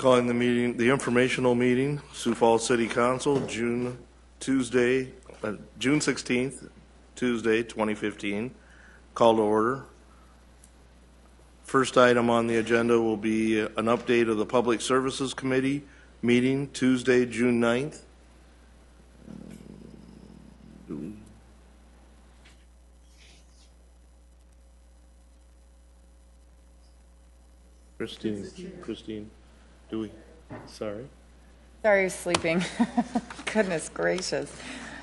Calling the meeting, the informational meeting, Sioux Falls City Council, June 16th, Tuesday, 2015. Call to order. First item on the agenda will be an update of the Public Services Committee meeting, Tuesday, June 9th. Christine, do we? Sorry, I was sleeping. Goodness gracious.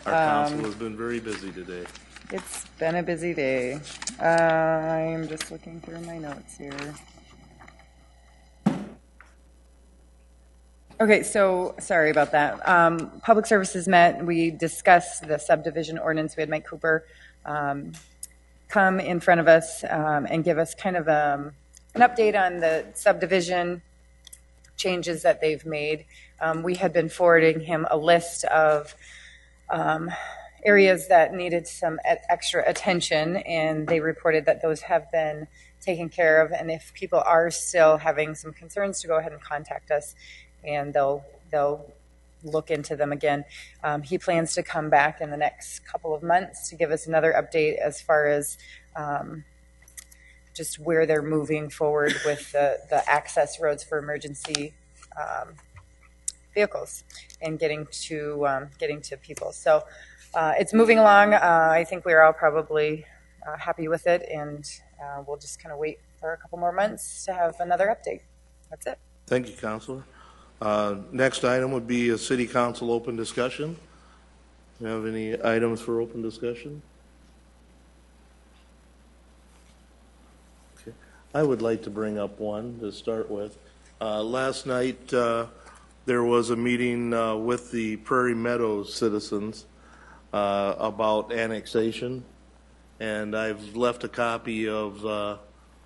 Our council has been very busy today. It's been a busy day. I'm just looking through my notes here. Okay, so sorry about that. Public Services met. We discussed the subdivision ordinance. We had Mike Cooper come in front of us and give us kind of an update on the subdivision changes that they've made. We had been forwarding him a list of areas that needed some extra attention, and they reported that those have been taken care of. And if people are still having some concerns, to go ahead and contact us, and they'll look into them again. He plans to come back in the next couple of months to give us another update as far as just where they're moving forward with the access roads for emergency vehicles and getting to people. So it's moving along. I think we're all probably happy with it, and we'll just kind of wait for a couple more months to have another update. That's it. Thank you, Councilor. Next item would be a City Council open discussion. Do you have any items for open discussion? Okay. I would like to bring up one to start with. Last night there was a meeting with the Prairie Meadows citizens about annexation, and I've left a copy of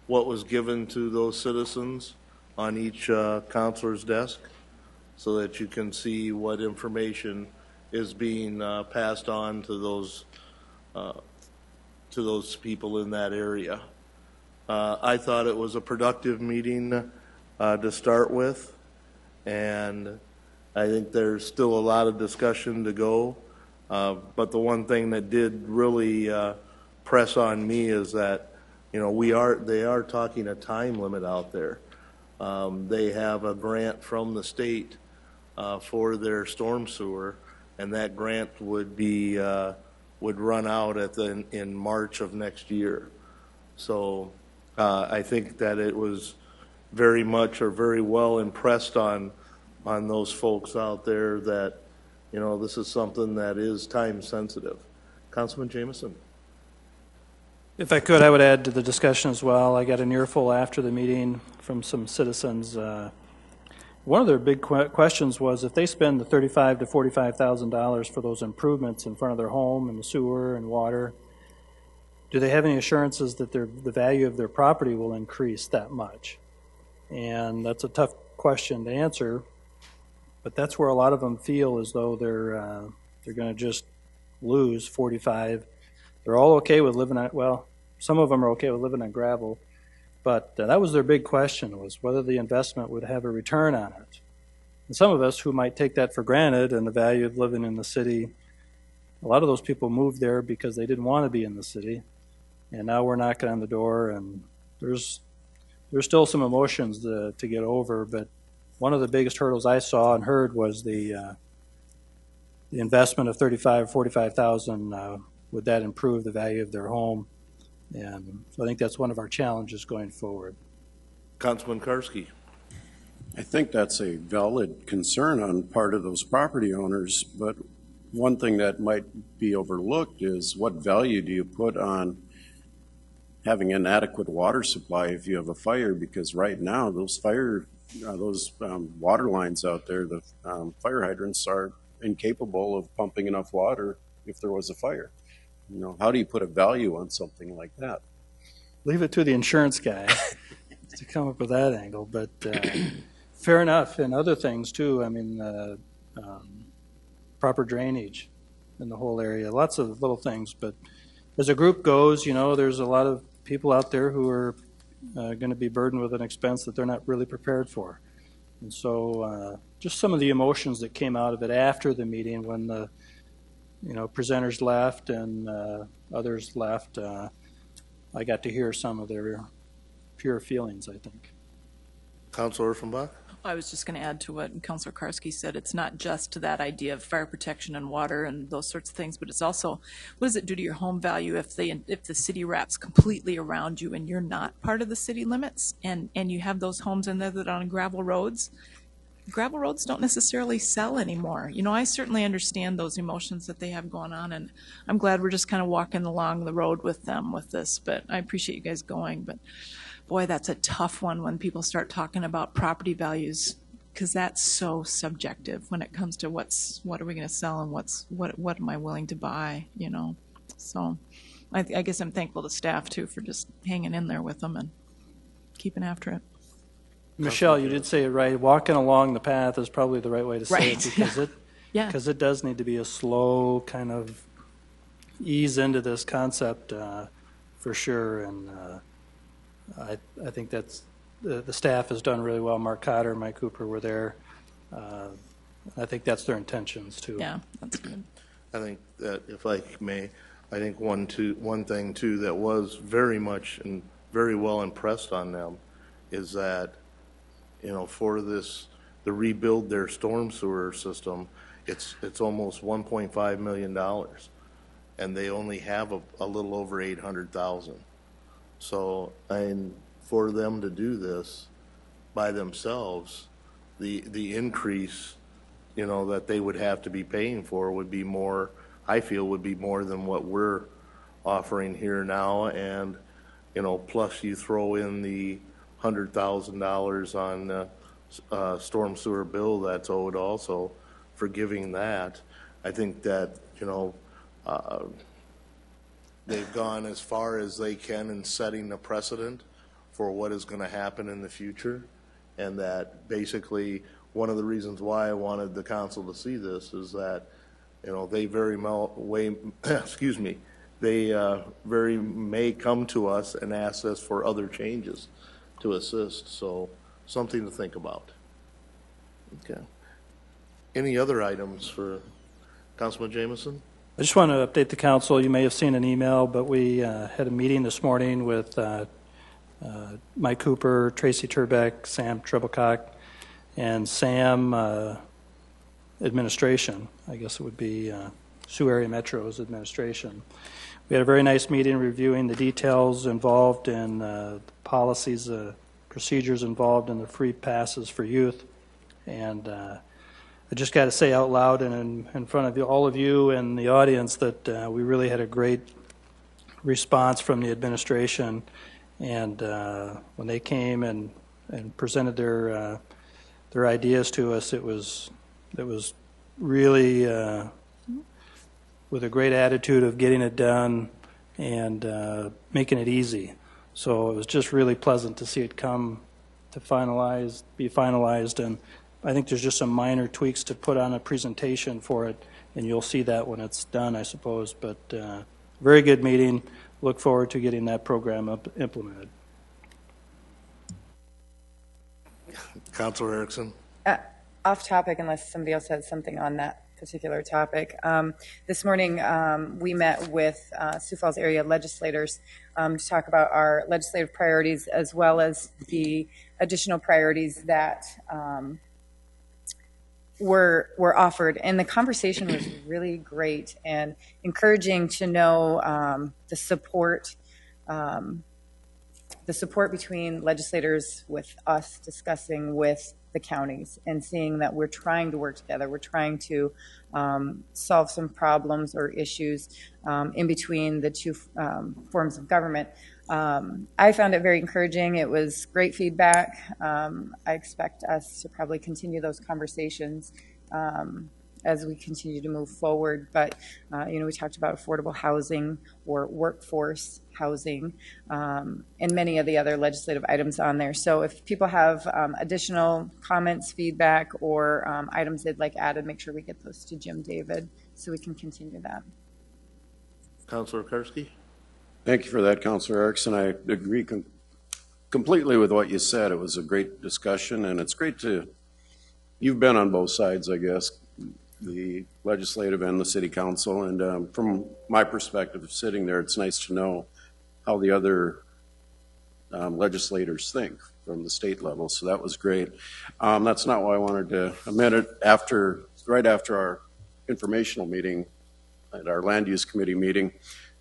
what was given to those citizens on each counselor's desk, so that you can see what information is being passed on to those people in that area. I thought it was a productive meeting to start with, and I think there's still a lot of discussion to go. But the one thing that did really press on me is that, you know, they are talking a time limit out there. They have a grant from the state for their storm sewer, and that grant would run out in March of next year. So I think that it was very much or very well impressed on those folks out there that, you know, this is something that is time sensitive. Councilman Jameson. If I could, I would add to the discussion as well. I got an earful after the meeting from some citizens. One of their big questions was, if they spend the $35,000 to $45,000 for those improvements in front of their home and the sewer and water, do they have any assurances that the value of their property will increase that much? And that's a tough question to answer, but that's where a lot of them feel as though they're going to just lose 45. They're all okay with living on, well, some of them are okay with living on gravel, but that was their big question, was whether the investment would have a return on it. And some of us who might take that for granted and the value of living in the city, a lot of those people moved there because they didn't want to be in the city, and now we're knocking on the door, and there's still some emotions to get over, but one of the biggest hurdles I saw and heard was the investment of $35,000 or $45,000. Would that improve the value of their home? And so I think that's one of our challenges going forward. Councilman Karski. I think that's a valid concern on part of those property owners, but one thing that might be overlooked is, what value do you put on having an adequate water supply if you have a fire? Because right now those water lines out there, the fire hydrants are incapable of pumping enough water if there was a fire. You know, how do you put a value on something like that? Leave it to the insurance guy to come up with that angle, but fair enough. And other things too. I mean, proper drainage in the whole area, lots of little things. But as a group goes, you know, there's a lot of people out there who are going to be burdened with an expense that they're not really prepared for. And so just some of the emotions that came out of it after the meeting when the presenters left and others left, I got to hear some of their pure feelings, I think. Councilor Urfenbach? I was just going to add to what Councilor Karski said. It's not just that idea of fire protection and water and those sorts of things, but it's also, what does it do to your home value if the city wraps completely around you and you're not part of the city limits, and you have those homes in there that are on gravel roads? Gravel roads don't necessarily sell anymore. I certainly understand those emotions that they have going on, and I'm glad we're just kind of walking along the road with them with this, but I appreciate you guys going. But boy, that's a tough one when people start talking about property values, because that's so subjective when it comes to what are we going to sell and what am I willing to buy, So I guess I'm thankful to staff too for just hanging in there with them and keeping after it. Michelle, you did say it right. Walking along the path is probably the right way to say it, because because it does need to be a slow kind of ease into this concept for sure. And I think that's the staff has done really well. Mark Cotter, Mike Cooper were there. I think that's their intentions too. Yeah, that's good. I think that, if I may, I think one thing too that was very much and very well impressed on them is that, for the rebuild their storm sewer system, it's almost $1.5 million, and they only have a little over 800,000. So, for them to do this by themselves, the increase, that they would have to be paying for would be more, I feel, would be more than what we're offering here now. And, plus you throw in the $100,000 on storm sewer bill that's owed also for giving that. I think that, they've gone as far as they can in setting a precedent for what is going to happen in the future, and that basically one of the reasons why I wanted the council to see this is that, they very very may come to us and ask us for other changes to assist. So something to think about. Okay. Any other items for Councilman Jameson? I just want to update the council. You may have seen an email, but we had a meeting this morning with Mike Cooper, Tracy Turbeck, Sam Treblecock, and Sam administration. I guess it would be Sioux Area Metro's administration. We had a very nice meeting reviewing the details involved in the policies, procedures involved in the free passes for youth. And I just got to say out loud and in front of all of you and the audience that we really had a great response from the administration. And when they came and presented their ideas to us, it was really with a great attitude of getting it done and making it easy. So it was just really pleasant to see it come to be finalized, and I think there's just some minor tweaks to put on a presentation for it, and you'll see that when it's done, I suppose. But very good meeting. Look forward to getting that program implemented. Councilor Erickson? Off topic, unless somebody else has something on that particular topic. This morning, we met with Sioux Falls area legislators to talk about our legislative priorities as well as the additional priorities that were offered. And the conversation was really great and encouraging to know the support between legislators with us discussing with the counties and seeing that we're trying to work together. We're trying to solve some problems or issues in between the two forms of government. I found it very encouraging. It was great feedback. I expect us to probably continue those conversations as we continue to move forward. But, we talked about affordable housing or workforce housing and many of the other legislative items on there. So if people have additional comments, feedback, or items they'd like added, make sure we get those to Jim David so we can continue that. Councilor Karski? Thank you for that, Councilor Erickson. I agree completely with what you said. It was a great discussion, and it's great to you've been on both sides, I guess, the legislative and the city council, and from my perspective of sitting there, it's nice to know how the other legislators think from the state level, so that was great. That's not why I wanted to amend it right after our informational meeting at our land use committee meeting.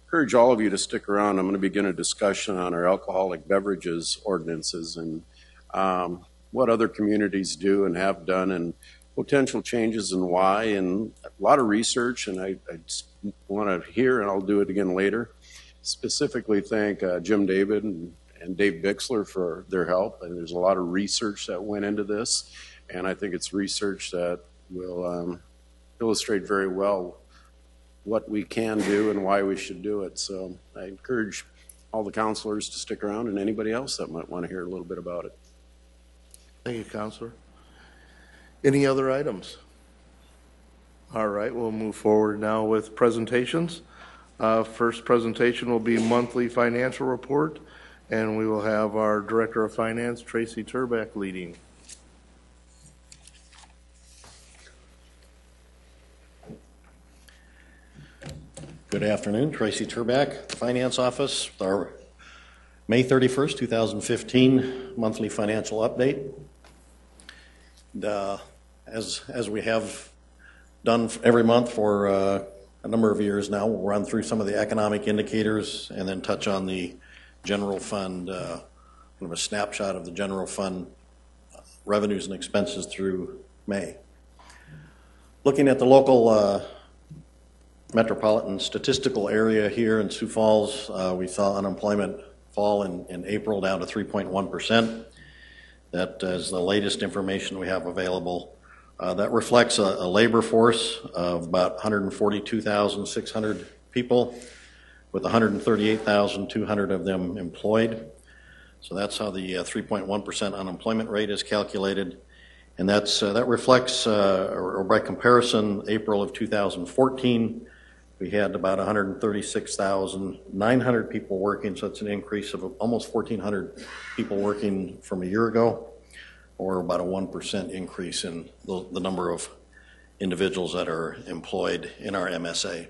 Encourage all of you to stick around. I'm going to begin a discussion on our alcoholic beverages ordinances and what other communities do and have done and potential changes and why, and a lot of research, and I just want to hear, and I'll do it again later. Specifically thank Jim David and Dave Bixler for their help, and there's a lot of research that went into this, and I think it's research that will illustrate very well what we can do and why we should do it. So I encourage all the counselors to stick around and anybody else that might want to hear a little bit about it. Thank you, Counselor. Any other items? All right, we'll move forward now with presentations. First presentation will be monthly financial report, and we will have our Director of Finance, Tracy Turback, leading. Good afternoon, Tracy Turback, Finance Office, with our May 31st, 2015 monthly financial update. As we have done every month for a number of years now, we'll run through some of the economic indicators and then touch on the general fund, kind of a snapshot of the general fund revenues and expenses through May. Looking at the local metropolitan statistical area here in Sioux Falls, we saw unemployment fall in April down to 3.1%. That is the latest information we have available. That reflects a labor force of about 142,600 people, with 138,200 of them employed. So that's how the 3.1% unemployment rate is calculated. And that reflects, or by comparison, April of 2014, we had about 136,900 people working, so it's an increase of almost 1,400 people working from a year ago, or about a 1% increase in the number of individuals that are employed in our MSA.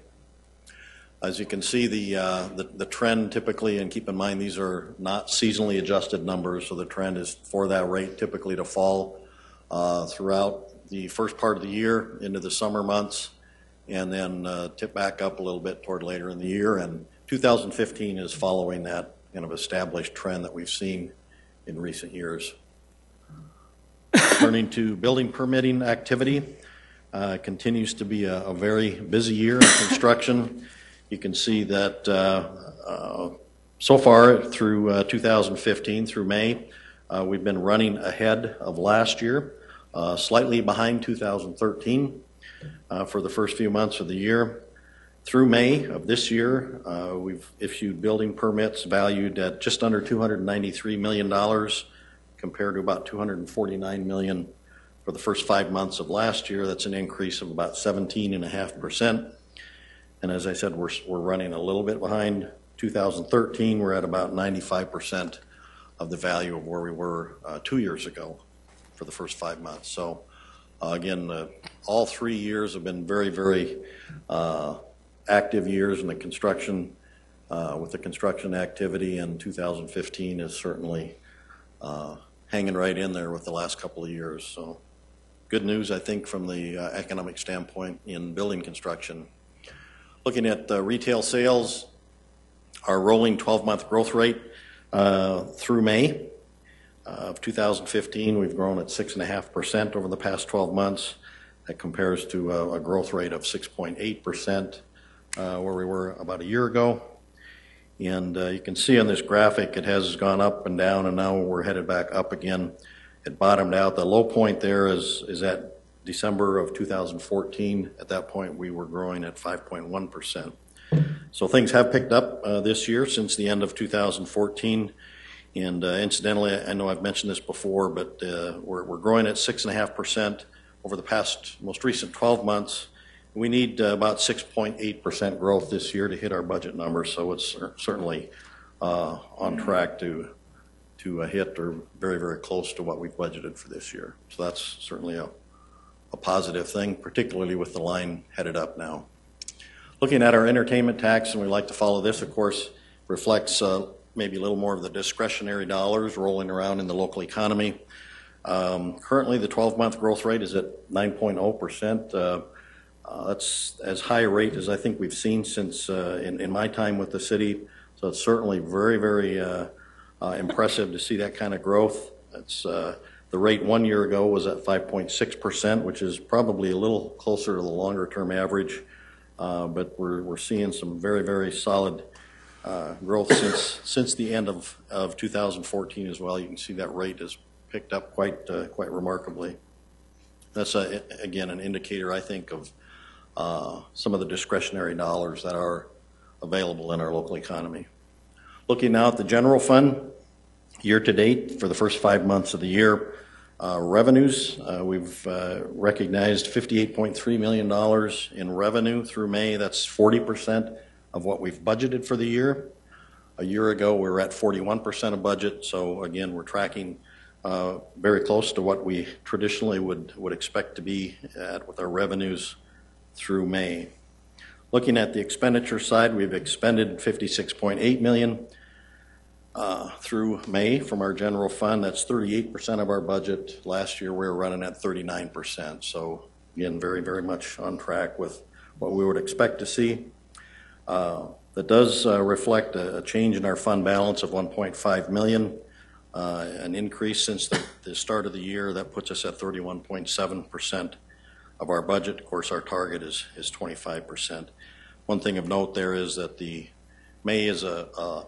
As you can see, the trend typically, and keep in mind these are not seasonally adjusted numbers, so the trend is for that rate typically to fall throughout the first part of the year into the summer months, and then tip back up a little bit toward later in the year. And 2015 is following that kind of established trend that we've seen in recent years. Turning to building permitting activity, continues to be a very busy year in construction. You can see that so far through 2015, through May, we've been running ahead of last year, slightly behind 2013 for the first few months of the year. Through May of this year, we've issued building permits valued at just under $293 million, compared to about $249 million for the first 5 months of last year. That's an increase of about 17.5%. And as I said, we're running a little bit behind 2013. We're at about 95% of the value of where we were 2 years ago for the first 5 months. So again, all 3 years have been very, very active years in the construction, with the construction activity, and 2015 is certainly hanging right in there with the last couple of years. So good news, I think, from the economic standpoint in building construction. Looking at retail sales, our rolling 12-month growth rate through May of 2015, we've grown at 6.5% over the past 12 months. That compares to a growth rate of 6.8% where we were about a year ago. And you can see on this graphic it has gone up and down, and now we're headed back up again. It bottomed out. The low point there is at December of 2014. At that point, we were growing at 5.1%. So things have picked up this year since the end of 2014. And incidentally, I know I've mentioned this before, but we're growing at 6.5% over the past most recent 12 months. We need about 6.8% growth this year to hit our budget numbers, so it's certainly on track to hit or very, very close to what we've budgeted for this year. So that's certainly a a positive thing, particularly with the line headed up now. Looking at our entertainment tax, and we like to follow this, of course, reflects maybe a little more of the discretionary dollars rolling around in the local economy. Currently, the 12-month growth rate is at 9.0%. That's as high a rate as I think we've seen since in my time with the city. So it's certainly very, very impressive to see that kind of growth. It's, the rate 1 year ago was at 5.6%, which is probably a little closer to the longer-term average. But we're seeing some very, very solid growth since the end of 2014 as well. You can see that rate has picked up quite remarkably. That's again an indicator, I think, of some of the discretionary dollars that are available in our local economy. Looking now at the general fund, year to date for the first 5 months of the year, revenues, we've recognized $58.3 million in revenue through May. That's 40% of what we've budgeted for the year. A year ago, we were at 41% of budget, so again, we're tracking very close to what we traditionally would expect to be at with our revenues through May. Looking at the expenditure side, we've expended $56.8 million through May from our general fund. That's 38% of our budget. Last year, we were running at 39%. So again, very, very much on track with what we would expect to see. That does reflect a change in our fund balance of $1.5 million, an increase since the start of the year. That puts us at 31.7% of our budget. Of course, our target is 25%. One thing of note there is that the May is a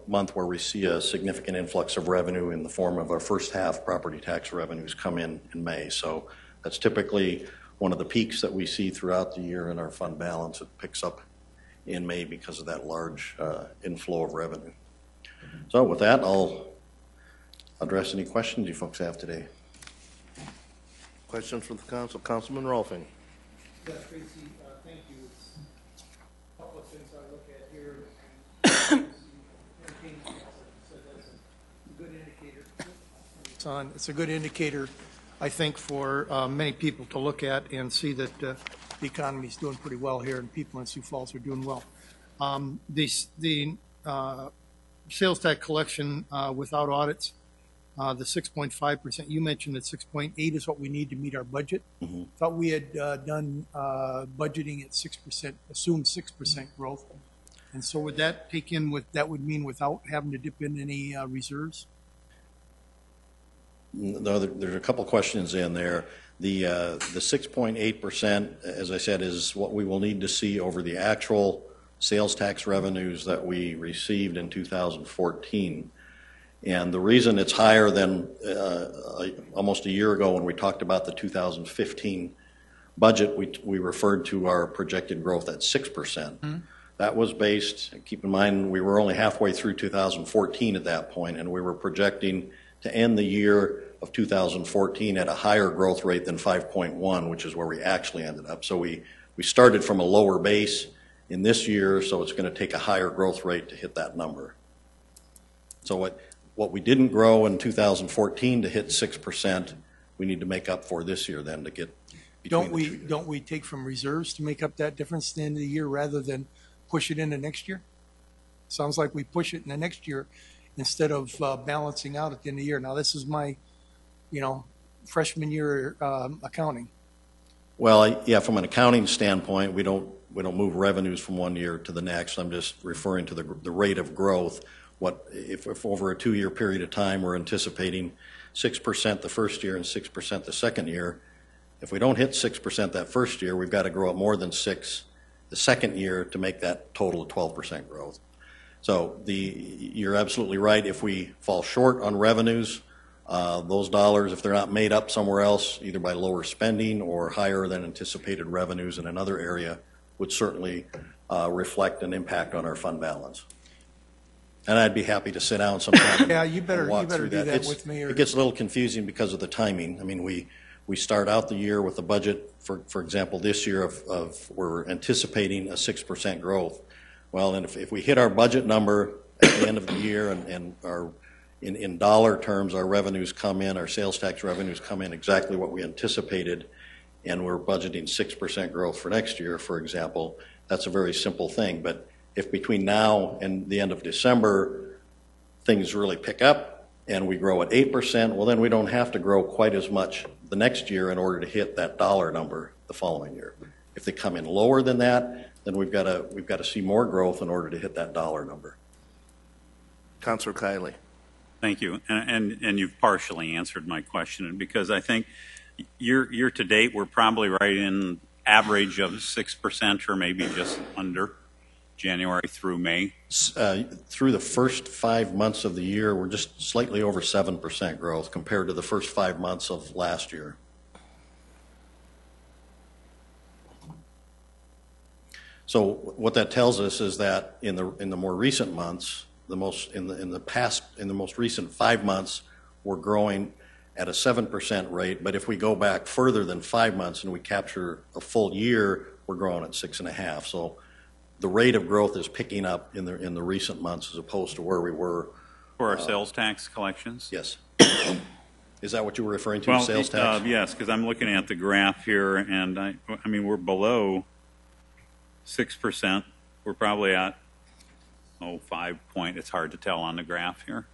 month where we see a significant influx of revenue in the form of our first half property tax revenues come in May. So that's typically one of the peaks that we see throughout the year in our fund balance. It picks up in May because of that large inflow of revenue. So with that, I'll address any questions you folks have today. Questions from the council? Councilman Rolfing. Yeah, Tracy, thank you. It's a couple of things I look at here. And so that's a good indicator. It's a good indicator, I think, for many people to look at and see that the economy is doing pretty well here and people in Sioux Falls are doing well. The sales tax collection without audits, the 6.5%, you mentioned that 6.8 is what we need to meet our budget. Mm-hmm. Thought we had done budgeting at 6%, assumed 6% growth. And so would that take in that would mean without having to dip in any reserves? No, there's a couple questions in there. The 6.8%, as I said, is what we will need to see over the actual sales tax revenues that we received in 2014. And the reason it's higher than almost a year ago when we talked about the 2015 budget, we referred to our projected growth at 6%. Mm-hmm. That was based, keep in mind, we were only halfway through 2014 at that point, and we were projecting to end the year of 2014 at a higher growth rate than 5.1, which is where we actually ended up. So we started from a lower base in this year, so it's going to take a higher growth rate to hit that number. So what we didn't grow in 2014 to hit 6%, we need to make up for this year then to get between Don't we take from reserves to make up that difference at the end of the year rather than push it into next year? Sounds like we push it in the next year instead of balancing out at the end of the year. Now, this is my, freshman year accounting. Well, yeah, from an accounting standpoint, we don't move revenues from one year to the next. I'm just referring to the rate of growth. If over a 2-year period of time we're anticipating 6% the first year and 6% the second year, if we don't hit 6% that first year, we've got to grow up more than 6% the second year to make that total of 12% growth. So you're absolutely right. If we fall short on revenues, those dollars, if they're not made up somewhere else, either by lower spending or higher than anticipated revenues in another area, would certainly reflect an impact on our fund balance. And I'd be happy to sit down sometime. Yeah, you better do that with me. It gets a little confusing because of the timing. I mean, we start out the year with a budget, for example, this year of we're anticipating a 6% growth. Well, and if we hit our budget number at the end of the year and in dollar terms, our revenues come in, our sales tax revenues come in exactly what we anticipated, and we're budgeting 6% growth for next year, for example, that's a very simple thing. But if between now and the end of December, things really pick up and we grow at 8%, well, then we don't have to grow quite as much the next year in order to hit that dollar number the following year. If they come in lower than that, then we've got to see more growth in order to hit that dollar number. Councilor Kiley. Thank you, and you've partially answered my question, because I think year to date we're probably right in average of 6% or maybe just under, January through May. Through the first 5 months of the year, we're just slightly over 7% growth compared to the first 5 months of last year. So what that tells us is that in the more recent months, in the most recent 5 months, we're growing at a 7% rate. But if we go back further than 5 months and we capture a full year, we're growing at 6.5%. So the rate of growth is picking up in the recent months as opposed to where we were For our sales tax collections? Yes. Is that what you were referring to, Well, sales tax? yes, because I'm looking at the graph here, and I mean, we're below 6%. We're probably at, 5 point. It's hard to tell on the graph here.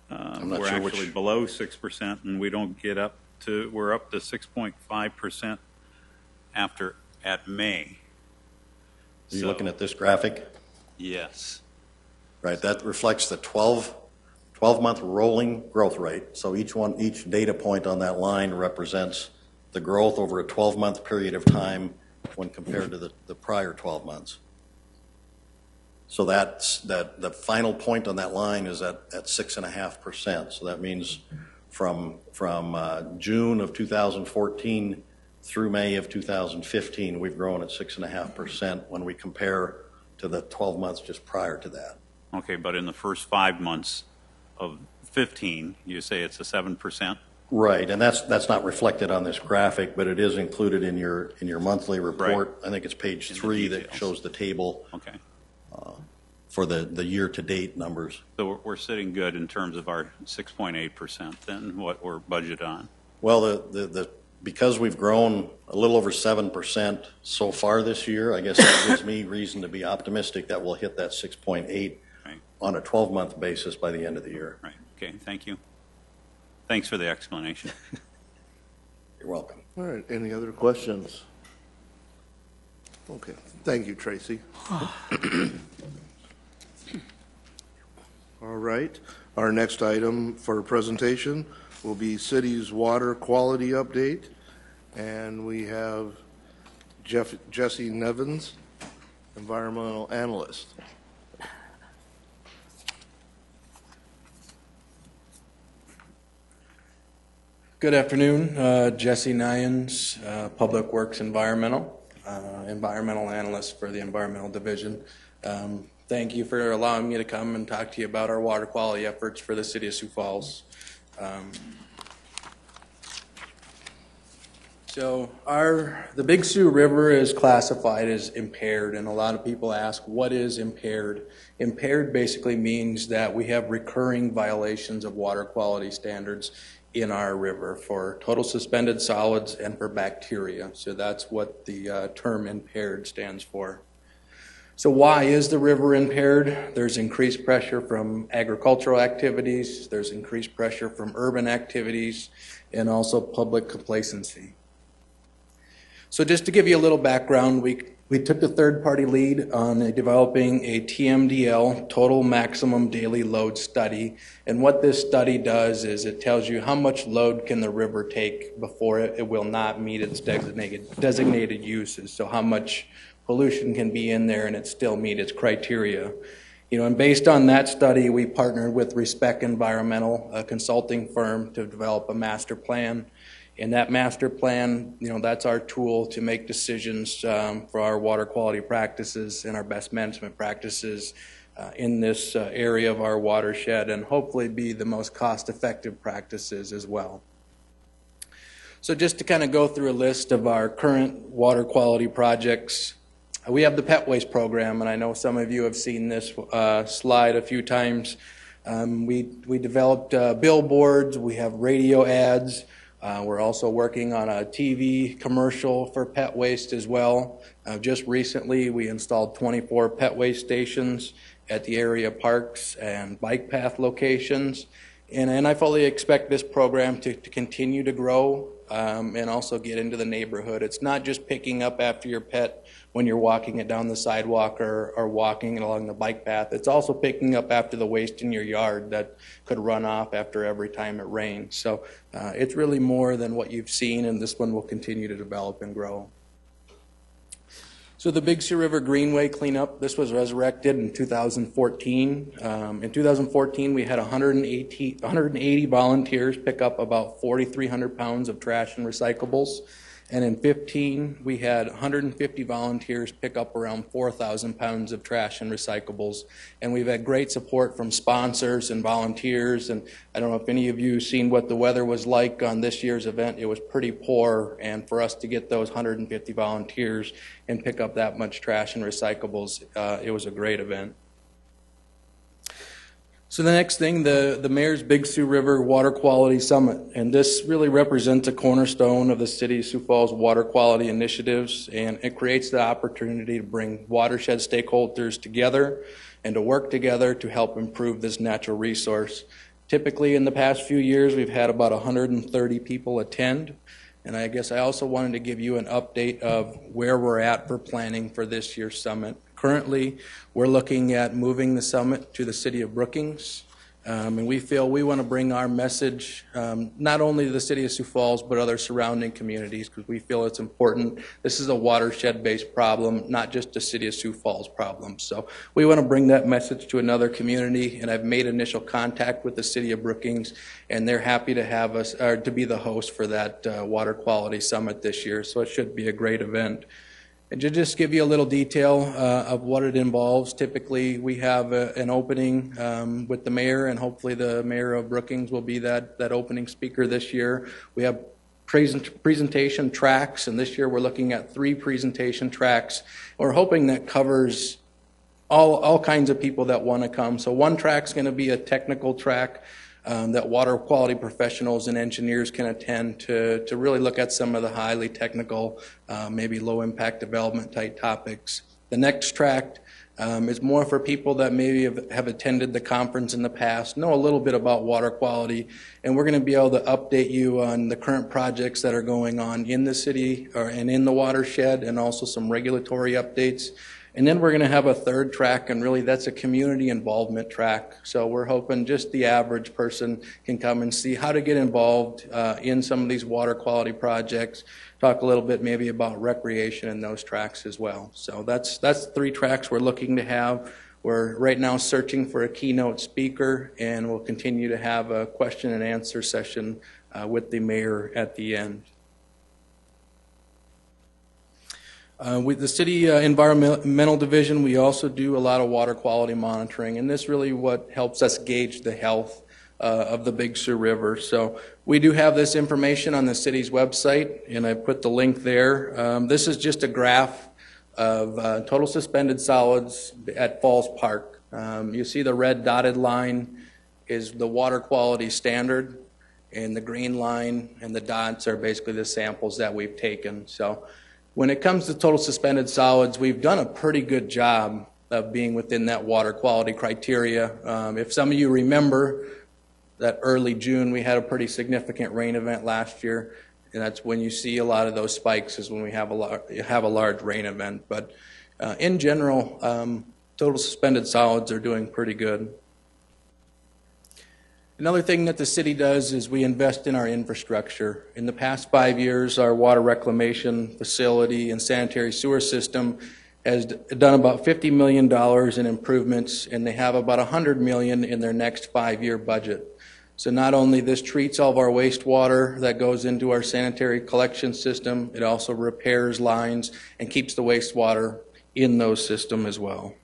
I'm not we're sure actually which. below 6%, and we don't get up to, we're up to 6.5% at May. Are you looking at this graphic? Yes. Right, that reflects the 12-month rolling growth rate. So each data point on that line represents the growth over a 12-month period of time when compared to the prior 12 months. So the final point on that line is at 6.5%. So that means from June of 2014 through May of 2015, we've grown at 6.5% when we compare to the 12 months just prior to that. Okay, but in the first 5 months of 15, you say it's a 7%? Right, and that's not reflected on this graphic, but it is included in your monthly report. Right. I think it's page 3 that shows the table. Okay. For the year-to-date numbers. So we're sitting good in terms of our 6.8% then, what we're budgeted on? Well, because we've grown a little over 7% so far this year, I guess that gives me reason to be optimistic that we'll hit that 6.8 on a 12-month basis by the end of the year. Right. Okay, thank you. Thanks for the explanation. You're welcome. All right, any other questions? Okay, thank you, Tracy. All right, our next item for presentation will be city's water quality update, and we have Jesse Nevins, environmental analyst. Good afternoon, Jesse Nyans, Public Works Environmental Analyst for the Environmental Division. Thank you for allowing me to come and talk to you about our water quality efforts for the City of Sioux Falls. So the Big Sioux River is classified as impaired, and a lot of people ask, what is impaired? Impaired basically means that we have recurring violations of water quality standards in our river for total suspended solids and for bacteria. So that's what the term impaired stands for. So why is the river impaired? There's increased pressure from agricultural activities, there's increased pressure from urban activities, and also public complacency. So just to give you a little background, we took the third-party lead on developing a TMDL, Total Maximum Daily Load Study. And what this study does is it tells you how much load can the river take before it will not meet its designated uses. So how much pollution can be in there and it still meet its criteria. And based on that study, we partnered with Respect Environmental, a consulting firm, to develop a master plan. And that master plan, that's our tool to make decisions for our water quality practices and our best management practices in this area of our watershed, and hopefully be the most cost-effective practices as well. So just to kind of go through a list of our current water quality projects, we have the pet waste program, and I know some of you have seen this slide a few times. We developed billboards, we have radio ads, We're also working on a TV commercial for pet waste as well. Just recently, we installed 24 pet waste stations at the area parks and bike path locations. And I fully expect this program to continue to grow and also get into the neighborhood. It's not just picking up after your pet when you're walking it down the sidewalk or walking it along the bike path. It's also picking up after the waste in your yard that could run off after every time it rains. So it's really more than what you've seen, and this one will continue to develop and grow. So the Big Sioux River Greenway cleanup, this was resurrected in 2014. In 2014, we had 180 volunteers pick up about 4,300 pounds of trash and recyclables. And in 15, we had 150 volunteers pick up around 4,000 pounds of trash and recyclables. And we've had great support from sponsors and volunteers. And I don't know if any of you have seen what the weather was like on this year's event. It was pretty poor. And for us to get those 150 volunteers and pick up that much trash and recyclables, it was a great event. So the next thing, the Mayor's Big Sioux River Water Quality Summit, and this really represents a cornerstone of the City of Sioux Falls water quality initiatives, and it creates the opportunity to bring watershed stakeholders together and to work together to help improve this natural resource. Typically in the past few years, we've had about 130 people attend, and I guess I also wanted to give you an update of where we're at for planning for this year's summit. Currently, we're looking at moving the summit to the city of Brookings, and we feel we want to bring our message not only to the city of Sioux Falls, but other surrounding communities, because we feel it's important. This is a watershed-based problem, not just a city of Sioux Falls problem. So we want to bring that message to another community, and I've made initial contact with the city of Brookings, and they're happy to have us, or to be the host for that water quality summit this year. So it should be a great event. And to just give you a little detail of what it involves, typically we have an opening with the mayor, and hopefully the mayor of Brookings will be that opening speaker this year. We have presentation tracks, and this year we're looking at 3 presentation tracks. We're hoping that covers all kinds of people that want to come. So one track's going to be a technical track that water quality professionals and engineers can attend to really look at some of the highly technical, maybe low impact development type topics. The next track is more for people that maybe have attended the conference in the past, know a little bit about water quality, and we're going to be able to update you on the current projects that are going on in the city and in the watershed, and also some regulatory updates. And then we're going to have a third track, and really that's a community involvement track. So we're hoping just the average person can come and see how to get involved in some of these water quality projects, talk a little bit maybe about recreation in those tracks as well. So that's 3 tracks we're looking to have. We're right now searching for a keynote speaker, and we'll continue to have a question and answer session with the mayor at the end. With the city environmental division, we also do a lot of water quality monitoring, and this really what helps us gauge the health of the Big Sioux River. So we do have this information on the city's website, and I put the link there. This is just a graph of total suspended solids at Falls Park. You see the red dotted line is the water quality standard, and the green line and the dots are basically the samples that we've taken. So when it comes to total suspended solids, we've done a pretty good job of being within that water quality criteria. If some of you remember that early June, we had a pretty significant rain event last year, and that's when you see a lot of those spikes, is when we have a large rain event. But in general, total suspended solids are doing pretty good. Another thing that the city does is we invest in our infrastructure. In the past 5 years, our water reclamation facility and sanitary sewer system has done about $50 million in improvements, and they have about $100 million in their next 5-year budget. So not only this treats all of our wastewater that goes into our sanitary collection system, it also repairs lines and keeps the wastewater in those systems as well.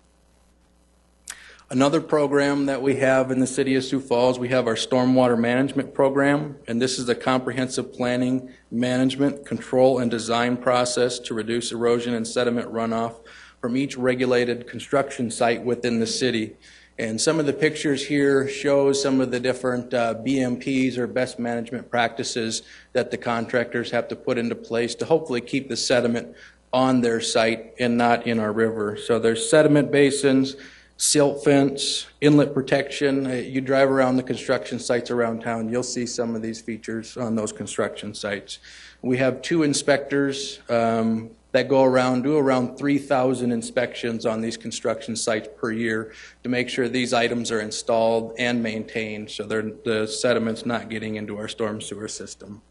Another program that we have in the city of Sioux Falls, we have our stormwater management program, and this is a comprehensive planning, management, control, and design process to reduce erosion and sediment runoff from each regulated construction site within the city. And some of the pictures here show some of the different BMPs or best management practices that the contractors have to put into place to hopefully keep the sediment on their site and not in our river. So there's sediment basins, silt fence, inlet protection. You drive around the construction sites around town, you'll see some of these features on those construction sites. We have 2 inspectors that go around, do around 3,000 inspections on these construction sites per year to make sure these items are installed and maintained so the sediment's not getting into our storm sewer system.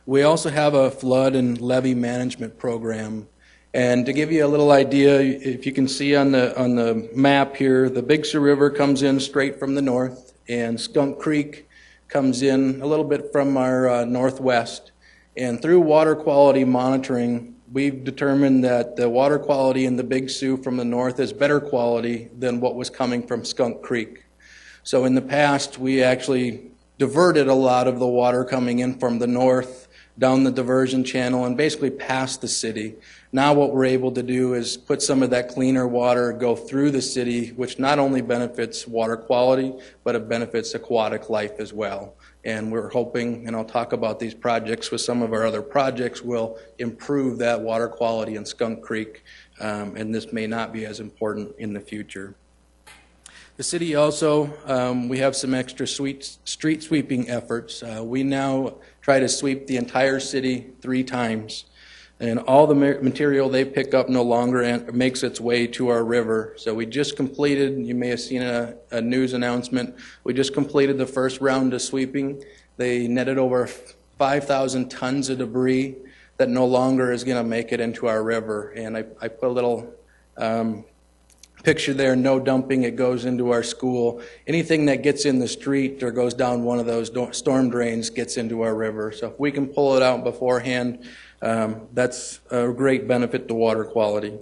We also have a flood and levee management program. And to give you a little idea, if you can see on the map here, the Big Sioux River comes in straight from the north, and Skunk Creek comes in a little bit from our northwest. And through water quality monitoring, we've determined that the water quality in the Big Sioux from the north is better quality than what was coming from Skunk Creek. So in the past, we actually diverted a lot of the water coming in from the north down the diversion channel and basically past the city. Now what we're able to do is put some of that cleaner water go through the city, which not only benefits water quality, but it benefits aquatic life as well. And we're hoping, and I'll talk about these projects with some of our other projects, will improve that water quality in Skunk Creek, and this may not be as important in the future. The city also, we have some extra street sweeping efforts. We now try to sweep the entire city 3 times. And all the material they pick up no longer makes its way to our river. So we just completed, you may have seen a news announcement, we just completed the first round of sweeping. They netted over 5,000 tons of debris that no longer is going to make it into our river. And I put a little picture there, no dumping, it goes into our school. Anything that gets in the street or goes down one of those storm drains gets into our river. So if we can pull it out beforehand, that's a great benefit to water quality.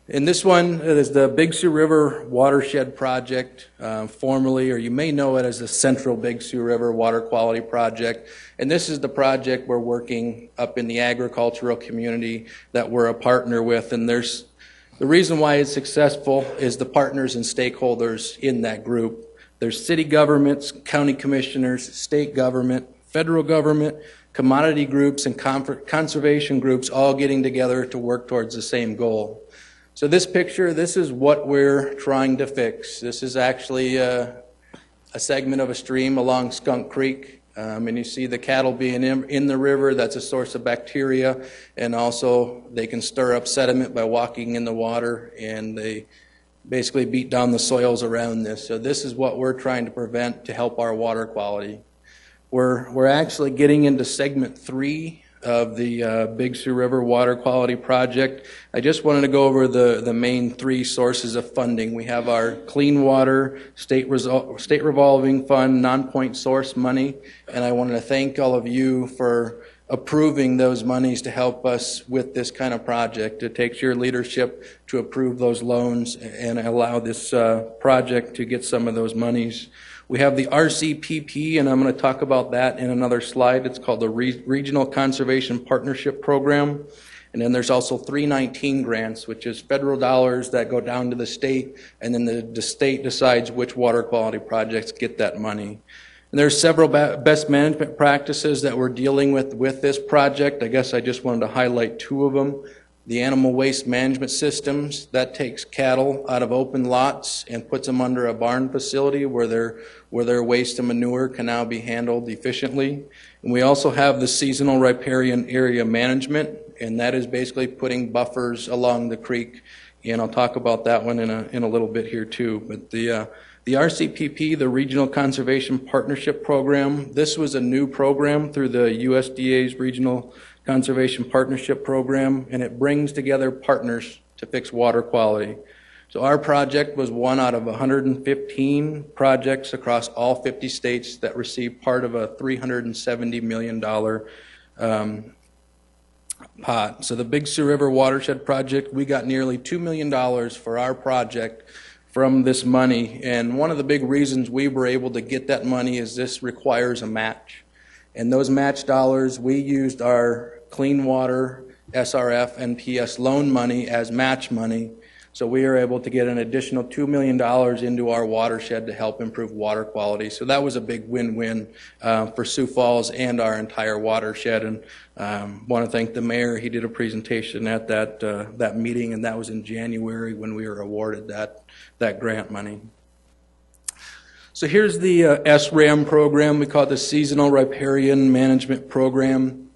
And this one is the Big Sioux River Watershed Project, formerly, or you may know it as the Central Big Sioux River Water Quality Project. And this is the project we're working up in the agricultural community that we're a partner with. And the reason why it's successful is the partners and stakeholders in that group. There's city governments, county commissioners, state government, federal government, commodity groups, and conservation groups all getting together to work towards the same goal. So this picture, this is what we're trying to fix. This is actually a segment of a stream along Skunk Creek. And you see the cattle being in the river. That's a source of bacteria. And also they can stir up sediment by walking in the water, and they basically beat down the soils around this. So this is what we're trying to prevent to help our water quality. We're actually getting into segment 3 of the Big Sioux River Water Quality Project. I just wanted to go over the main 3 sources of funding. We have our Clean Water, State Revolving Fund, non-point source money, and I wanted to thank all of you for approving those monies to help us with this kind of project. It takes your leadership to approve those loans and allow this project to get some of those monies. We have the RCPP, and I'm going to talk about that in another slide. It's called the Regional Conservation Partnership Program. And then there's also 319 grants, which is federal dollars that go down to the state, and then the state decides which water quality projects get that money. And there's several best management practices that we're dealing with this project. I guess I just wanted to highlight 2 of them. The animal waste management systems, that takes cattle out of open lots and puts them under a barn facility where their waste and manure can now be handled efficiently. And we also have the seasonal riparian area management, and that is basically putting buffers along the creek. And I'll talk about that one in a little bit here too. But the RCPP, the Regional Conservation Partnership Program, this was a new program through the USDA's Regional Conservation Partnership Program, and it brings together partners to fix water quality. So our project was one out of 115 projects across all 50 states that received part of a $370 million pot. So the Big Sioux River Watershed Project, we got nearly $2 million for our project from this money. And one of the big reasons we were able to get that money is this requires a match. And those match dollars, we used our Clean Water, SRF, and PS loan money as match money. So we are able to get an additional $2 million into our watershed to help improve water quality. So that was a big win-win for Sioux Falls and our entire watershed. And want to thank the mayor. He did a presentation at that meeting, and that was in January when we were awarded that grant money. So here's the SRAM program. We call it the Seasonal Riparian Management Program.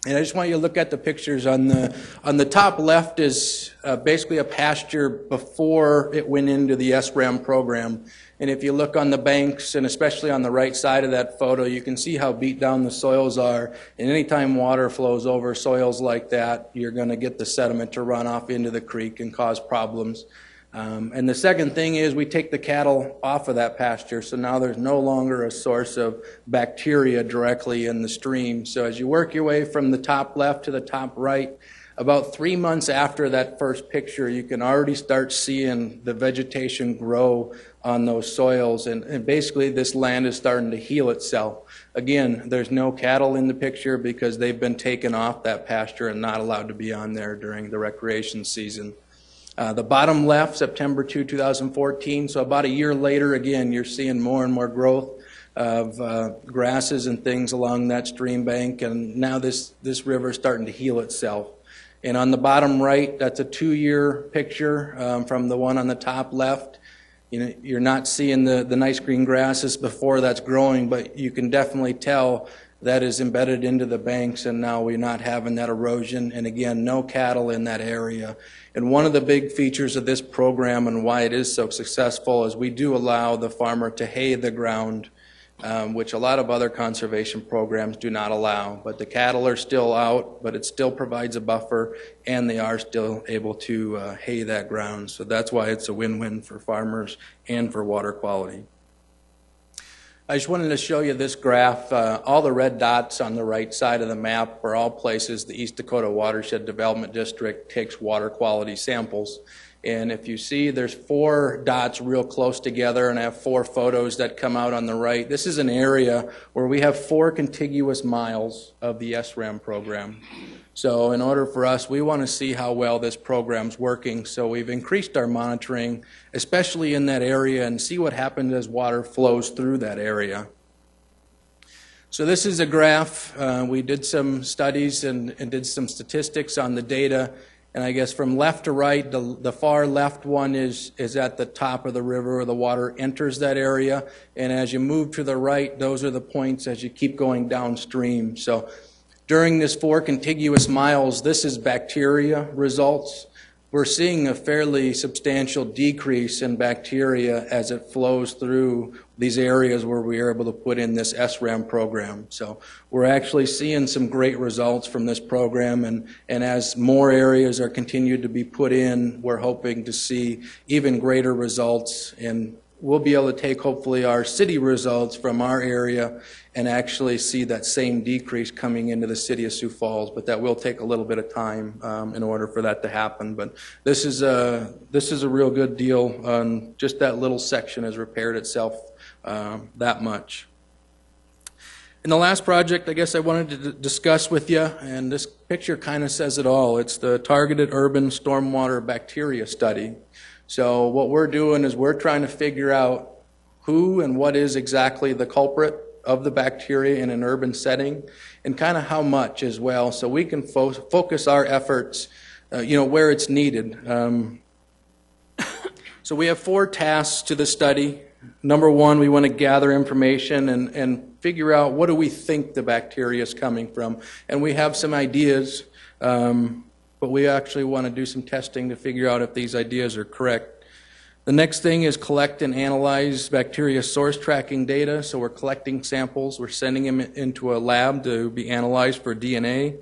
And I just want you to look at the pictures. On the top left is basically a pasture before it went into the SRAM program. And if you look on the banks, and especially on the right side of that photo, you can see how beat down the soils are. And anytime water flows over soils like that, you're going to get the sediment to run off into the creek and cause problems. And the second thing is we take the cattle off of that pasture, so now there's no longer a source of bacteria directly in the stream. So as you work your way from the top left to the top right, about 3 months after that first picture, you can already start seeing the vegetation grow on those soils, and basically this land is starting to heal itself. Again, there's no cattle in the picture because they've been taken off that pasture and not allowed to be on there during the recreation season. The bottom left, September 2, 2014, so about a year later, again, you're seeing more and more growth of grasses and things along that stream bank, and now this river is starting to heal itself. And on the bottom right, that's a 2-year picture from the one on the top left. You know, you're not seeing the nice green grasses before that's growing, but you can definitely tell that is embedded into the banks, and now we're not having that erosion, and again, no cattle in that area. And one of the big features of this program and why it is so successful is we do allow the farmer to hay the ground, which a lot of other conservation programs do not allow. But the cattle are still out, but it still provides a buffer, and they are still able to hay that ground. So that's why it's a win-win for farmers and for water quality. I just wanted to show you this graph. All the red dots on the right side of the map are all places the East Dakota Watershed Development District takes water quality samples. And if you see, there's 4 dots real close together, and I have 4 photos that come out on the right. This is an area where we have 4 contiguous miles of the SRAM program. So in order for us, we want to see how well this program's working. So we've increased our monitoring, especially in that area, and see what happens as water flows through that area. So this is a graph. We did some studies and did some statistics on the data. And I guess from left to right, the far left one is at the top of the river where the water enters that area. And as you move to the right, those are the points as you keep going downstream. So during this 4 contiguous miles, this is bacteria results. We're seeing a fairly substantial decrease in bacteria as it flows through these areas where we are able to put in this SRAM program. So we're actually seeing some great results from this program, and as more areas are continued to be put in, we're hoping to see even greater results, and we'll be able to take hopefully our city results from our area and actually see that same decrease coming into the city of Sioux Falls, but that will take a little bit of time in order for that to happen. But this is a real good deal. Just that little section has repaired itself that much. And the last project I guess I wanted to discuss with you, and this picture kind of says it all. It's the Targeted Urban Stormwater Bacteria Study. So what we're doing is we're trying to figure out who and what is exactly the culprit of the bacteria in an urban setting, and kind of how much as well, so we can focus our efforts where it's needed. So we have 4 tasks to the study. Number 1, we want to gather information and figure out what do we think the bacteria is coming from. And we have some ideas, but we actually want to do some testing to figure out if these ideas are correct. The next thing is collect and analyze bacteria source tracking data. So we're collecting samples, we're sending them into a lab to be analyzed for DNA.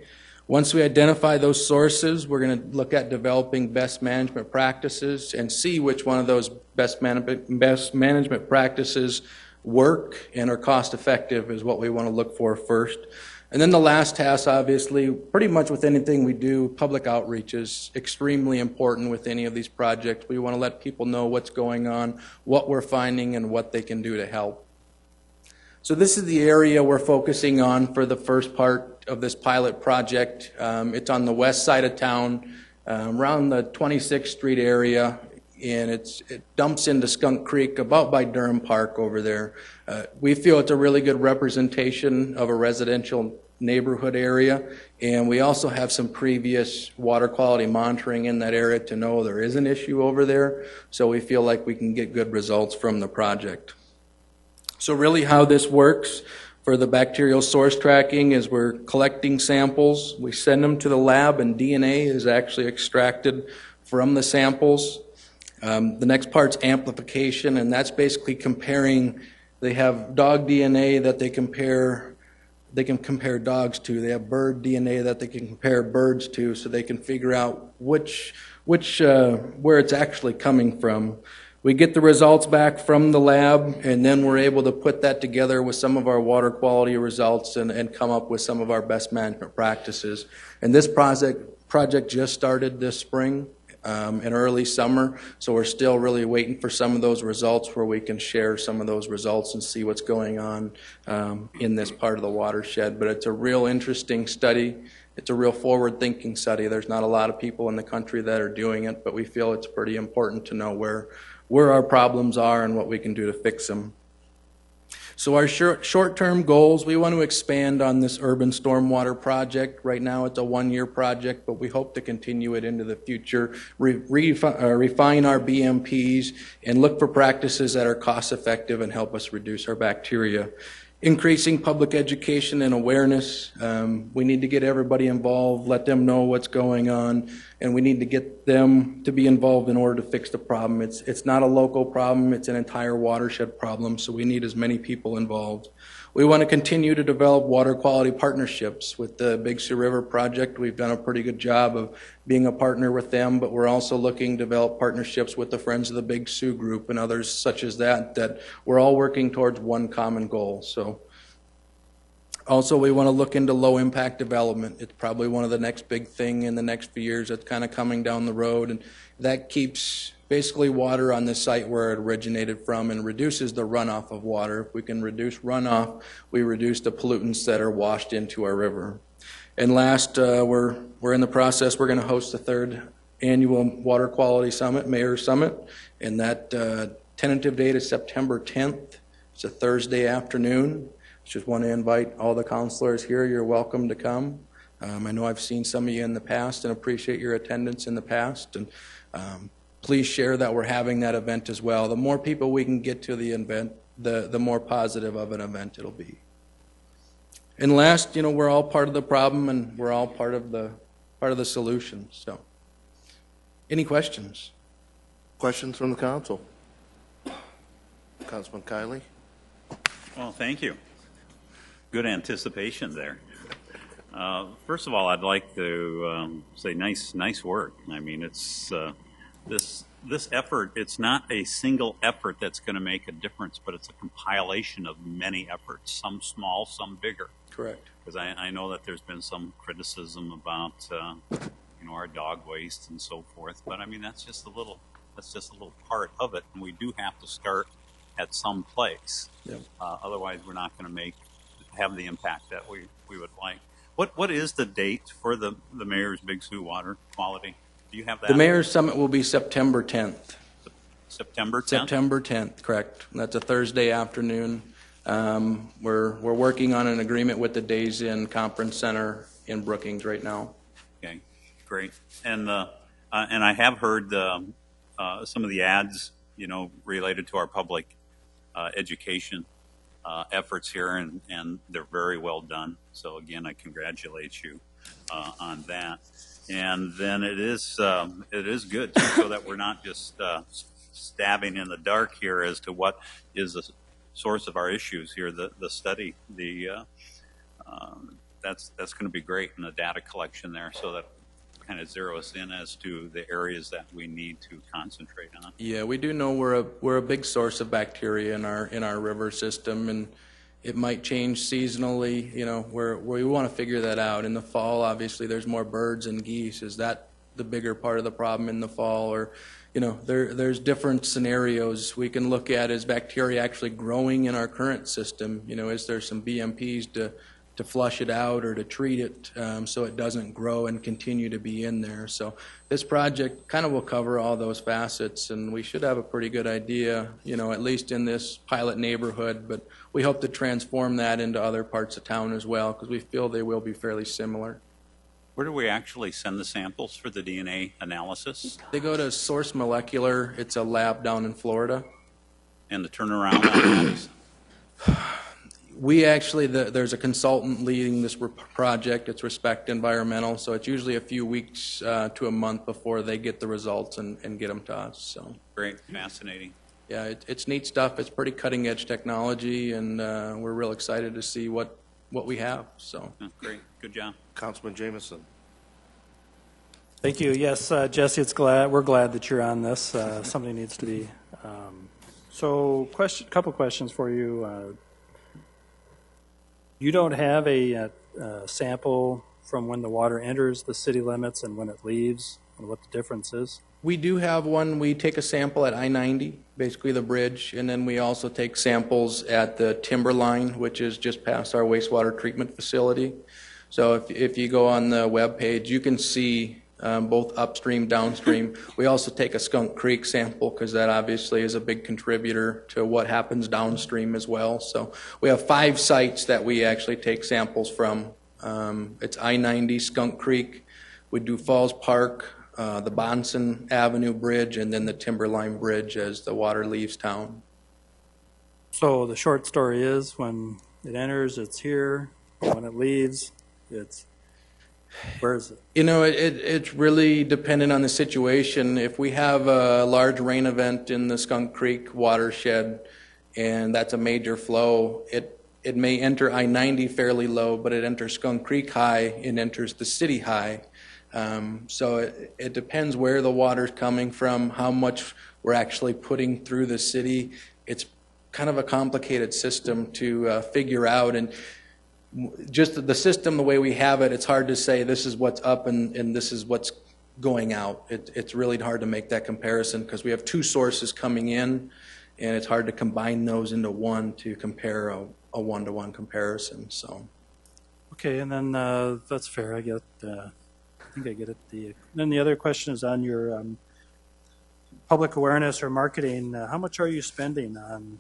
Once we identify those sources, we're going to look at developing best management practices and see which one of those best management practices work and are cost effective is what we want to look for first. And then the last task, obviously, pretty much with anything we do, public outreach is extremely important with any of these projects. We want to let people know what's going on, what we're finding, and what they can do to help. So this is the area we're focusing on for the first part of this pilot project. It's on the west side of town. around the 26th Street area, and it dumps into Skunk Creek about by Durham Park over there. We feel it's a really good representation of a residential neighborhood area, and we also have some previous water quality monitoring in that area to know there is an issue over there, so we feel like we can get good results from the project. So really how this works for the bacterial source tracking is we're collecting samples, we send them to the lab, and DNA is actually extracted from the samples. The next part's amplification, and that's basically comparing. They have dog DNA that they can compare dogs to. They have bird DNA that they can compare birds to, so they can figure out where it's actually coming from. We get the results back from the lab, and then we're able to put that together with some of our water quality results and come up with some of our best management practices. And this project just started this spring. In early summer, so we're still really waiting for some of those results where we can share some of those results and see what's going on in this part of the watershed. But it's a real interesting study. It's a real forward-thinking study. There's not a lot of people in the country that are doing it, but we feel it's pretty important to know where our problems are and what we can do to fix them. So our short-term goals, we want to expand on this urban stormwater project. Right now it's a one-year project, but we hope to continue it into the future, refine our BMPs, and look for practices that are cost-effective and help us reduce our bacteria. Increasing public education and awareness. We need to get everybody involved, let them know what's going on, and we need to get them to be involved in order to fix the problem. It's not a local problem, it's an entire watershed problem, so we need as many people involved. We want to continue to develop water quality partnerships with the Big Sioux River project. We've done a pretty good job of being a partner with them, but we're also looking to develop partnerships with the Friends of the Big Sioux group and others such as that we're all working towards one common goal. So also we want to look into low impact development. It's probably one of the next big thing in the next few years that's kind of coming down the road, and that keeps basically water on the site where it originated from and reduces the runoff of water. If we can reduce runoff, we reduce the pollutants that are washed into our river. And last, we're in the process, we're going to host the 3rd annual Water Quality Summit, Mayor's Summit, and that tentative date is September 10th. It's a Thursday afternoon. Just want to invite all the counselors here. You're welcome to come. I know I've seen some of you in the past and appreciate your attendance in the past. And please share that we're having that event as well. The more people we can get to the event, the more positive of an event it'll be. And last, we're all part of the problem and we're all part of the solution. So, any questions? Questions from the council? Councilman Kiley? Well, thank you. Good anticipation there. First of all, I'd like to say nice work. I mean, it's this effort. It's not a single effort that's going to make a difference, but it's a compilation of many efforts, some small, some bigger. Correct. Because I know that there's been some criticism about our dog waste and so forth, but I mean that's just a little part of it, and we do have to start at some place. Yep. Otherwise, we're not going to have the impact that we would like. What is the date for the Mayor's Big Sioux Water Quality? Do you have that? The Mayor's Summit will be September 10th. September 10th? September 10th, correct. That's a Thursday afternoon. We're working on an agreement with the Days Inn Conference Center in Brookings right now. Okay, great. And I have heard some of the ads, related to our public education efforts here, and they're very well done. So again, I congratulate you on that. And then it is good so that we're not just stabbing in the dark here as to what is the source of our issues here. The study, that's going to be great in the data collection there, so that kind of zero us in as to the areas that we need to concentrate on. Yeah, we do know we're a big source of bacteria in our river system, and it might change seasonally. Where we want to figure that out. In the fall, obviously, there's more birds and geese. Is that the bigger part of the problem in the fall? Or, there's different scenarios we can look at. Is bacteria actually growing in our current system? Is there some BMPs to flush it out or to treat it so it doesn't grow and continue to be in there. So this project kind of will cover all those facets, and we should have a pretty good idea, at least in this pilot neighborhood, but we hope to transform that into other parts of town as well, because we feel they will be fairly similar. Where do we actually send the samples for the DNA analysis? They go to Source Molecular. It's a lab down in Florida. And the turnaround on those? We actually, there's a consultant leading this project. It's Respect Environmental, so it's usually a few weeks to a month before they get the results and get them to us. So Great, fascinating. yeah, it's neat stuff. It's pretty cutting edge technology, and we're real excited to see what we have. So Great, good job. Councilman Jameson. Thank you. Yes, Jesse, we're glad that you're on this. Something needs to be. So, couple questions for you. You don't have a sample from when the water enters the city limits and when it leaves, and what the difference is? we do have one. We take a sample at I-90, basically the bridge, and then we also take samples at the timberline, which is just past our wastewater treatment facility. So if you go on the web page, you can see both upstream, downstream. We also take a Skunk Creek sample because that obviously is a big contributor to what happens downstream as well. So we have 5 sites that we actually take samples from. It's I-90, Skunk Creek. We do Falls Park, the Bonson Avenue Bridge, and then the Timberline Bridge as the water leaves town. So the short story is when it enters, it's here. When it leaves, where is it? You know, it's really dependent on the situation. If we have a large rain event in the Skunk Creek watershed, and that's a major flow, it may enter I-90 fairly low, but it enters Skunk Creek high and enters the city high. So it depends where the water's coming from, how much we're actually putting through the city. It's kind of a complicated system to figure out, and just the system, the way we have it, it's hard to say this is what's up and this is what's going out. It's really hard to make that comparison because we have 2 sources coming in, and it's hard to combine those into one to compare a one-to-one comparison. So, Okay, and then that's fair. I think I get it. Then the other question is on your public awareness or marketing. How much are you spending on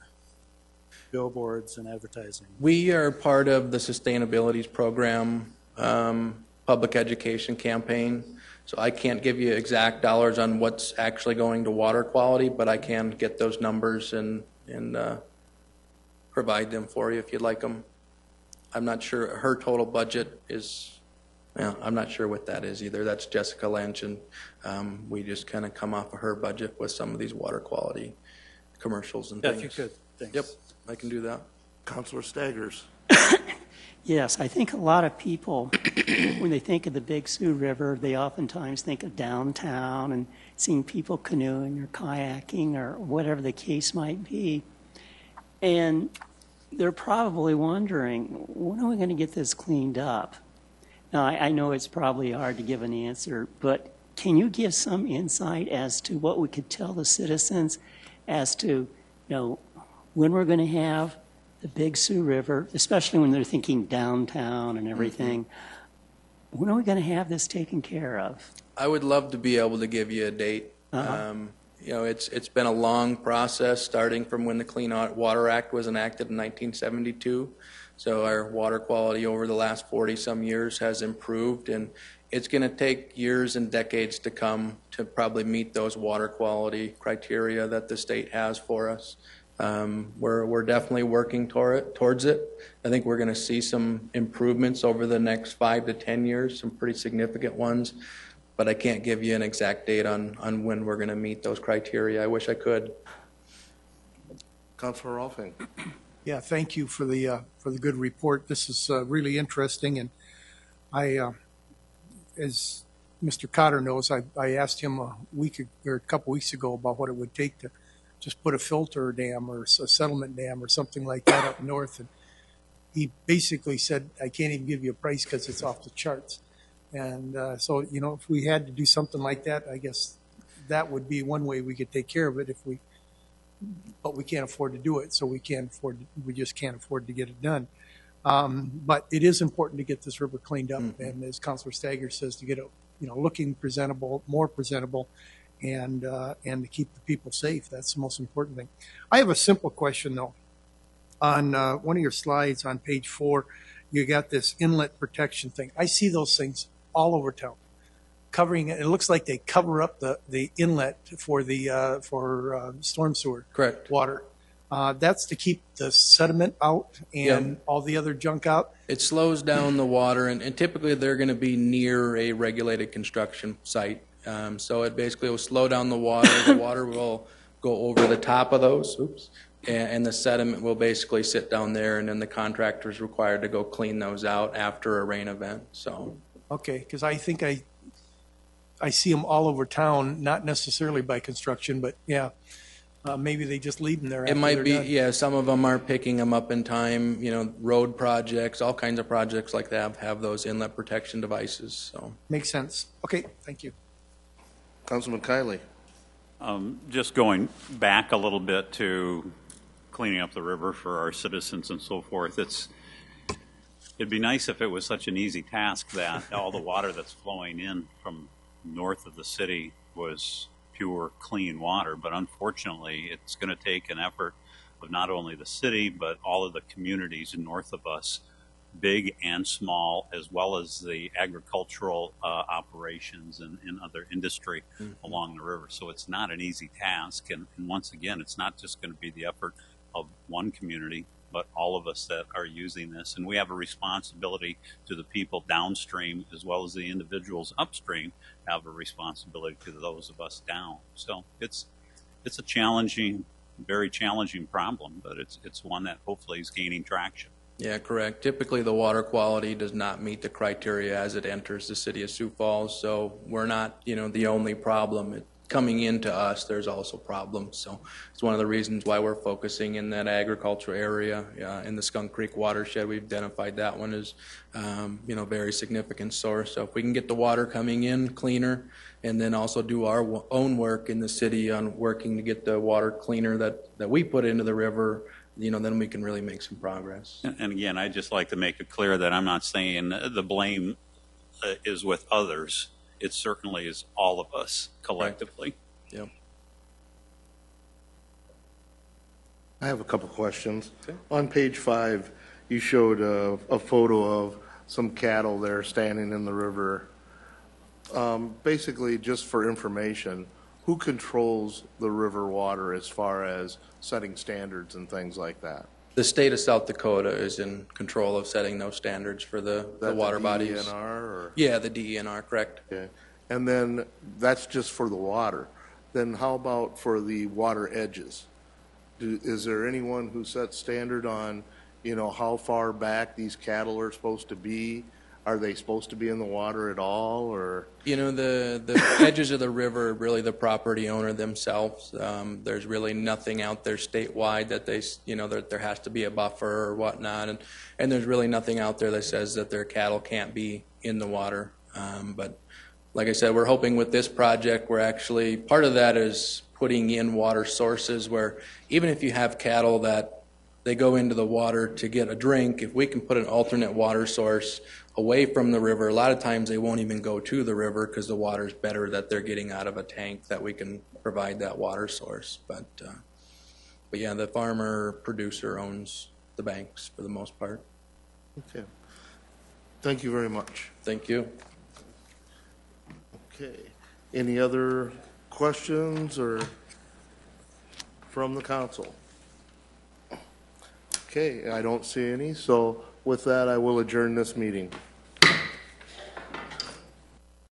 billboards and advertising? we are part of the Sustainabilities Program public education campaign. So I can't give you exact dollars on what's actually going to water quality, but I can get those numbers and provide them for you if you'd like them. I'm not sure her total budget is. I'm not sure what that is either. That's Jessica Lynch, and we just kind of come off of her budget with some of these water quality commercials and things. If you could, thanks. Yep, I can do that. Councilor Staggers. Yes, I think a lot of people, when they think of the Big Sioux River, they oftentimes think of downtown and seeing people canoeing or kayaking or whatever the case might be. And they're probably wondering, when are we going to get this cleaned up? Now, I know it's probably hard to give an answer, but can you give some insight as to what we could tell the citizens as to, when we're going to have the Big Sioux River, especially when they're thinking downtown and everything, when are we going to have this taken care of? I would love to be able to give you a date. It's been a long process, starting from when the Clean Water Act was enacted in 1972. So our water quality over the last 40-some years has improved, and it's going to take years and decades to come to probably meet those water quality criteria that the state has for us. We're definitely working towards it. I think we're going to see some improvements over the next 5 to 10 years, some pretty significant ones, but I can't give you an exact date on when we're going to meet those criteria. I wish I could. Councilor Rolfing. Yeah, thank you for the good report. This is really interesting, and I, as Mr. Cotter knows, I asked him a couple weeks ago about what it would take to just put a filter dam or a settlement dam or something like that up north, and he basically said, I can't even give you a price because it's off the charts. And so, if we had to do something like that, I guess that would be one way we could take care of it but we can't afford to do it, so we just can't afford to get it done. But it is important to get this river cleaned up, and as Councilor Stagger says, to get it, looking presentable, more presentable, and to keep the people safe. That's the most important thing. I have a simple question though. On one of your slides on page 4, you got this inlet protection thing. I see those things all over town, covering it. It looks like they cover up the inlet for the storm sewer Correct. water. That's to keep the sediment out and all the other junk out. It slows down the water, and typically they're going to be near a regulated construction site. So it basically will slow down the water. The water will go over the top of those, and the sediment will basically sit down there, and then the contractor is required to go clean those out after a rain event. So Okay, because I think I see them all over town, not necessarily by construction, but yeah. Maybe they just leave them there. it might be, done. yeah, some of them aren't picking them up in time. Road projects, all kinds of projects like that have those inlet protection devices. So Makes sense. Okay, thank you. Councilman Kiley. Just going back a little bit to cleaning up the river for our citizens and so forth, it'd be nice if it was such an easy task that all the water that's flowing in from north of the city was pure, clean water, but unfortunately, it's going to take an effort of not only the city, but all of the communities north of us, big and small, as well as the agricultural operations and other industry along the river. So it's not an easy task, and once again, it's not just going to be the effort of one community, but all of us that are using this. And we have a responsibility to the people downstream as well as the individuals upstream have a responsibility to those of us down. So it's a challenging, very challenging problem, but it's one that hopefully is gaining traction. yeah, correct. Typically, the water quality does not meet the criteria as it enters the city of Sioux Falls. So we're not, the only problem. Coming into us, there's also problems. So it's one of the reasons why we're focusing in that agricultural area in the Skunk Creek watershed. We've identified that one as, very significant source. So if we can get the water coming in cleaner, and then also do our own work in the city on working to get the water cleaner that we put into the river, then we can really make some progress. And again, I'd just like to make it clear that I'm not saying the blame is with others. It certainly is all of us collectively. Yep. I have a couple questions. Okay. On page 5, you showed a photo of some cattle there standing in the river. Basically, just for information, who controls the river water as far as setting standards and things like that? The state of South Dakota is in control of setting those standards for the water bodies. DENR? Or? Yeah, the DENR, correct. Okay. And then that's just for the water. Then how about for the water edges? Is there anyone who sets standard on, how far back these cattle are supposed to be? Are they supposed to be in the water at all, or? The edges of the river are really the property owner themselves. There's really nothing out there statewide that that there has to be a buffer or whatnot, and there's really nothing out there that says that their cattle can't be in the water. But like I said, we're hoping with this project, we're actually, part of that is putting in water sources where even if you have cattle that they go into the water to get a drink, if we can put an alternate water source away from the river, a lot of times they won't even go to the river because the water's better that they're getting out of a tank that we can provide that water source. But yeah, the farmer producer owns the banks for the most part. Okay. Thank you very much. Thank you. Okay. Any other questions or from the council? Okay, I don't see any. So with that, I will adjourn this meeting.